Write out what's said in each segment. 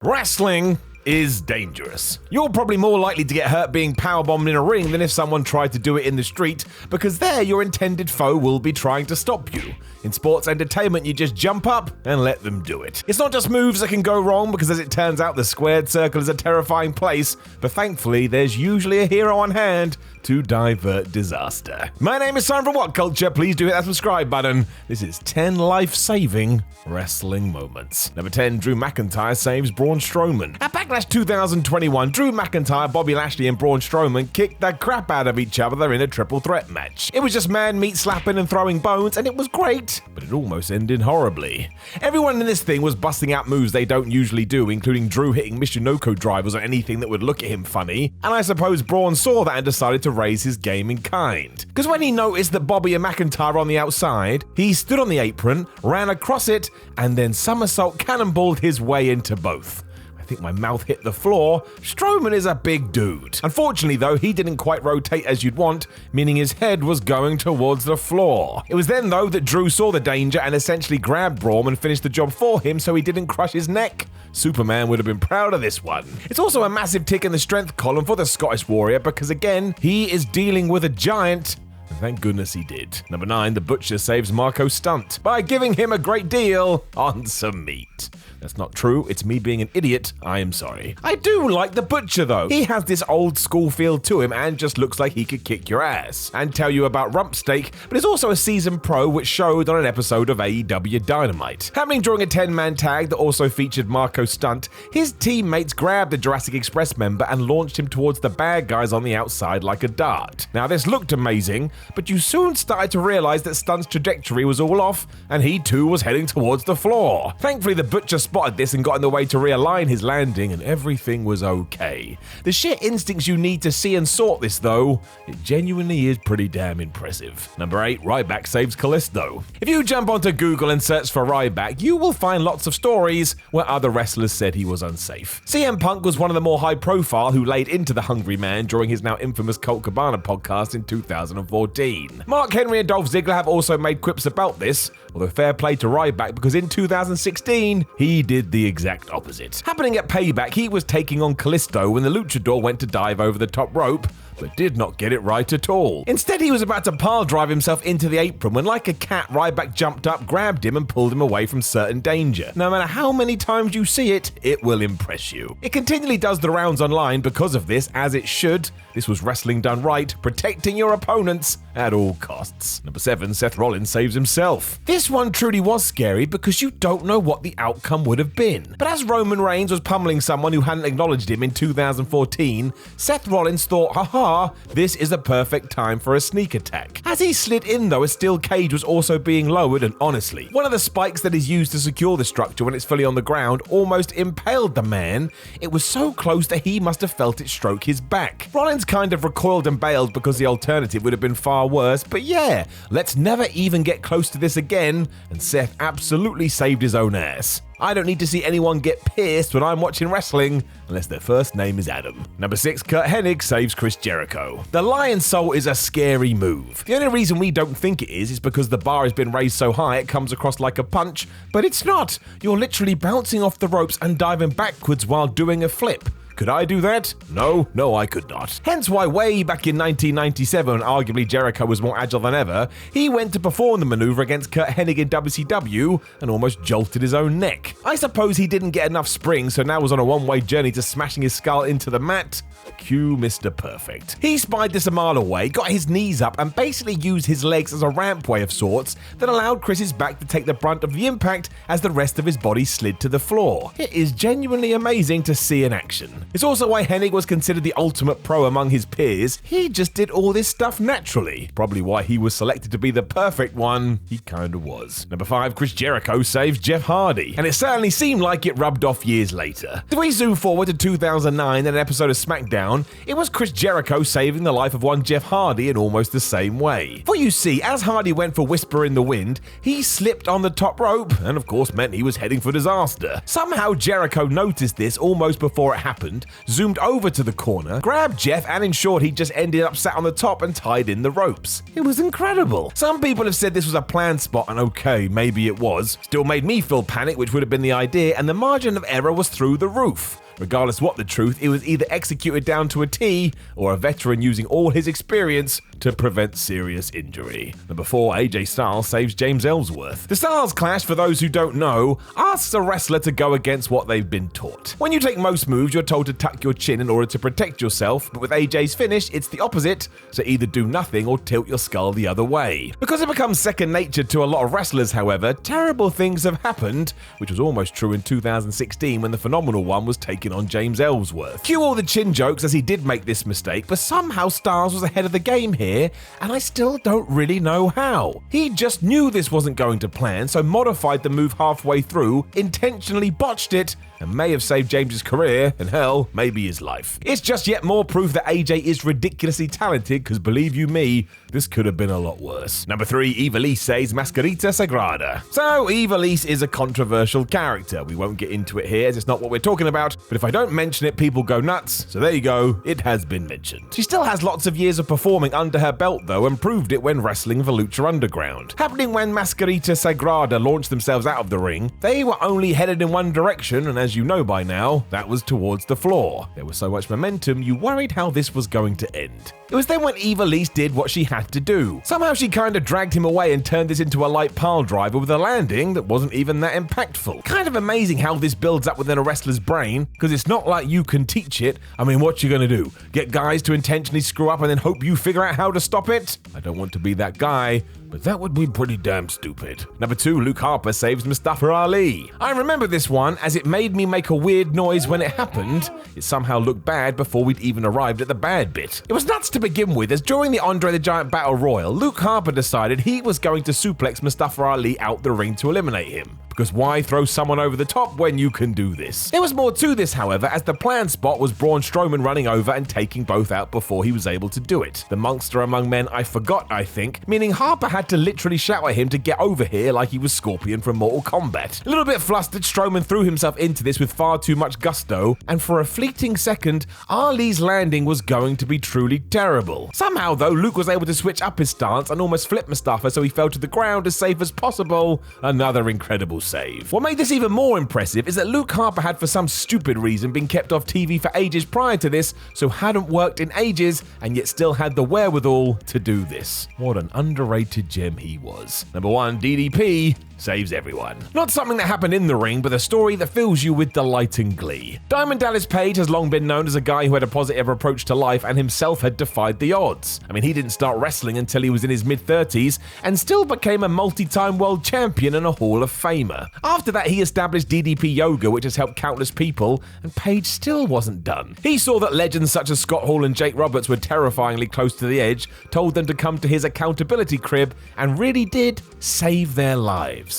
Wrestling is dangerous. You're probably more likely to get hurt being powerbombed in a ring than if someone tried to do it in the street, because there your intended foe will be trying to stop you. In sports entertainment, you just jump up and let them do it. It's not just moves that can go wrong, because as it turns out, the squared circle is a terrifying place, but thankfully there's usually a hero on hand to divert disaster. My name is Simon from What Culture. Please do hit that subscribe button. This is 10 life-saving wrestling moments. Number 10, Drew McIntyre saves Braun Strowman. At Backlash 2021, Drew McIntyre, Bobby Lashley and Braun Strowman kicked the crap out of each other in a triple threat match. It was just man meat slapping and throwing bones, and it was great, but it almost ended horribly. Everyone in this thing was busting out moves they don't usually do, including Drew hitting Michinoku drivers or anything that would look at him funny, and I suppose Braun saw that and decided to raise his game in kind. Because when he noticed that Bobby and McIntyre were on the outside, he stood on the apron, ran across it, and then somersault cannonballed his way into both. I think my mouth hit the floor. Strowman is a big dude. Unfortunately though, he didn't quite rotate as you'd want, meaning his head was going towards the floor. It was then though that Drew saw the danger and essentially grabbed Braun and finished the job for him so he didn't crush his neck. Superman would have been proud of this one. It's also a massive tick in the strength column for the Scottish Warrior because again, he is dealing with a giant. Thank goodness he did. Number 9, the Butcher saves MARKO STUNT by giving him a great deal on some meat. That's not true, it's me being an idiot, I am sorry. I do like the Butcher though. He has this old school feel to him and just looks like he could kick your ass and tell you about rump steak, but he's also a seasoned pro which showed on an episode of AEW Dynamite. Happening during a 10-man tag that also featured MARKO STUNT, his teammates grabbed the Jurassic Express member and launched him towards the bad guys on the outside like a dart. Now this looked amazing, but you soon started to realize that Stunt's trajectory was all off and he too was heading towards the floor. Thankfully the Butcher spotted this and got in the way to realign his landing and everything was okay. The sheer instincts you need to see and sort this though, it genuinely is pretty damn impressive. Number 8, Ryback saves Kalisto. If you jump onto Google and search for Ryback, you will find lots of stories where other wrestlers said he was unsafe. CM Punk was one of the more high profile who laid into the Hungry Man during his now infamous Colt Cabana podcast in 2014. Mark Henry and Dolph Ziggler have also made quips about this, although fair play to Ryback because in 2016, he did the exact opposite. Happening at Payback, he was taking on Kalisto when the luchador went to dive over the top rope, but did not get it right at all. Instead, he was about to pile drive himself into the apron when, like a cat, Ryback jumped up, grabbed him, and pulled him away from certain danger. No matter how many times you see it, it will impress you. It continually does the rounds online because of this, as it should. This was wrestling done right, protecting your opponents at all costs. Number 7, Seth Rollins saves himself. This one truly was scary because you don't know what the outcome would have been. But as Roman Reigns was pummeling someone who hadn't acknowledged him in 2014, Seth Rollins thought, haha, this is the perfect time for a sneak attack. As he slid in though, a steel cage was also being lowered and honestly, one of the spikes that is used to secure the structure when it's fully on the ground almost impaled the man. It was so close that he must have felt it stroke his back. Rollins kind of recoiled and bailed because the alternative would have been far worse, but yeah, let's never even get close to this again, and Seth absolutely saved his own ass. I don't need to see anyone get pissed when I'm watching wrestling, unless their first name is Adam. Number 6, CURT HENNIG saves Chris Jericho. The Lion Soul is a scary move. The only reason we don't think it is because the bar has been raised so high it comes across like a punch, but it's not. You're literally bouncing off the ropes and diving backwards while doing a flip. Could I do that? No, I could not. Hence why way back in 1997, when arguably Jericho was more agile than ever, he went to perform the maneuver against CURT HENNIG in WCW and almost jolted his own neck. I suppose he didn't get enough spring, so now was on a one-way journey to smashing his skull into the mat. Cue Mr. Perfect. He spied this a mile away, got his knees up, and basically used his legs as a rampway of sorts that allowed Chris's back to take the brunt of the impact as the rest of his body slid to the floor. It is genuinely amazing to see in action. It's also why Hennig was considered the ultimate pro among his peers. He just did all this stuff naturally. Probably why he was selected to be the perfect one. He kinda was. Number 5, Chris Jericho saves Jeff Hardy. And it certainly seemed like it rubbed off years later. If we zoom forward to 2009 in an episode of SmackDown, it was Chris Jericho saving the life of one Jeff Hardy in almost the same way. For you see, as Hardy went for Whisper in the Wind, he slipped on the top rope and of course meant he was heading for disaster. Somehow Jericho noticed this almost before it happened happened, zoomed over to the corner, grabbed Jeff, and ensured he just ended up sat on the top and tied in the ropes. It was incredible. Some people have said this was a planned spot, and okay, maybe it was. Still made me feel panic, which would have been the idea, and the margin of error was through the roof. Regardless what the truth, it was either executed down to a T or a veteran using all his experience to prevent serious injury. Number 4, AJ Styles saves James Ellsworth. The Styles Clash, for those who don't know, asks a wrestler to go against what they've been taught. When you take most moves, you're told to tuck your chin in order to protect yourself, but with AJ's finish, it's the opposite, so either do nothing or tilt your skull the other way. Because it becomes second nature to a lot of wrestlers, however, terrible things have happened, which was almost true in 2016 when the Phenomenal One was taken on James Ellsworth. Cue all the chin jokes as he did make this mistake, but somehow Styles was ahead of the game here, and I still don't really know how. He just knew this wasn't going to plan, so modified the move halfway through, intentionally botched it, and may have saved James's career, and hell, maybe his life. It's just yet more proof that AJ is ridiculously talented, because believe you me, this could have been a lot worse. Number 3, IVELISSE says MASCARITA SAGRADA. So, IVELISSE is a controversial character. We won't get into it here, as it's not what we're talking about, but if I don't mention it, people go nuts, so there you go, it has been mentioned. She still has lots of years of performing under her belt, though, and proved it when wrestling for Lucha Underground. Happening when MASCARITA SAGRADA launched themselves out of the ring, they were only headed in one direction, and as you know by now, that was towards the floor. There was so much momentum, you worried how this was going to end. It was then when IVELISSE did what she had to do. Somehow she kind of dragged him away and turned this into a light pile driver with a landing that wasn't even that impactful. Kind of amazing how this builds up within a wrestler's brain, because it's not like you can teach it. I mean, what you gonna do? Get guys to intentionally screw up and then hope you figure out how to stop it? I don't want to be that guy, but that would be pretty damn stupid. Number 2, Luke Harper saves Mustafa Ali. I remember this one as it made me make a weird noise when it happened. It somehow looked bad before we'd even arrived at the bad bit. It was nuts to begin with, as during the Andre the Giant Battle Royal, Luke Harper decided he was going to suplex Mustafa Ali out the ring to eliminate him. Because why throw someone over the top when you can do this? There was more to this, however, as the planned spot was Braun Strowman running over and taking both out before he was able to do it. The monster among men I forgot, I think, meaning Harper had to literally shout at him to get over here like he was Scorpion from Mortal Kombat. A little bit flustered, Strowman threw himself into this with far too much gusto, and for a fleeting second, Ali's landing was going to be truly terrible. Somehow, though, Luke was able to switch up his stance and almost flip Mustafa so he fell to the ground as safe as possible. Another incredible save. What made this even more impressive is that Luke Harper had for some stupid reason been kept off TV for ages prior to this, so hadn't worked in ages and yet still had the wherewithal to do this. What an underrated gem he was. Number 1, DDP saves everyone. Not something that happened in the ring, but a story that fills you with delight and glee. Diamond Dallas Page has long been known as a guy who had a positive approach to life and himself had defied the odds. I mean, he didn't start wrestling until he was in his mid-30s and still became a multi-time world champion and a Hall of Famer. After that, he established DDP Yoga, which has helped countless people, and Page still wasn't done. He saw that legends such as Scott Hall and Jake Roberts were terrifyingly close to the edge, told them to come to his accountability crib, and really did save their lives.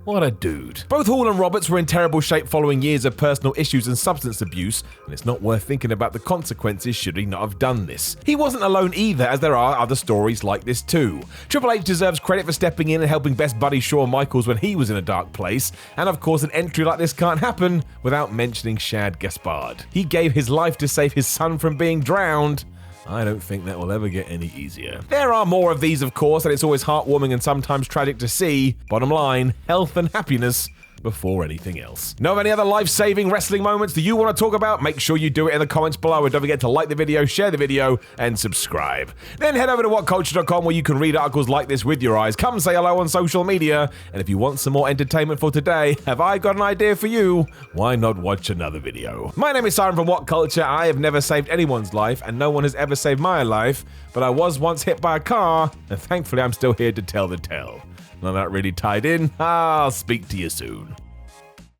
What a dude. Both Hall and Roberts were in terrible shape following years of personal issues and substance abuse, and it's not worth thinking about the consequences should he not have done this. He wasn't alone either, as there are other stories like this too. Triple H deserves credit for stepping in and helping best buddy Shawn Michaels when he was in a dark place, and of course an entry like this can't happen without mentioning Shad Gaspard. He gave his life to save his son from being drowned. I don't think that will ever get any easier. There are more of these, of course, and it's always heartwarming and sometimes tragic to see. Bottom line, health and happiness before anything else. Know of any other life-saving wrestling moments that you want to talk about? Make sure you do it in the comments below, and don't forget to like the video, share the video, and subscribe. Then head over to whatculture.com where you can read articles like this with your eyes. Come say hello on social media, and if you want some more entertainment for today, have I got an idea for you? Why not watch another video? My name is Simon from What Culture. I have never saved anyone's life, and no one has ever saved my life, but I was once hit by a car, and thankfully I'm still here to tell the tale. Not that really tied in. I'll speak to you soon.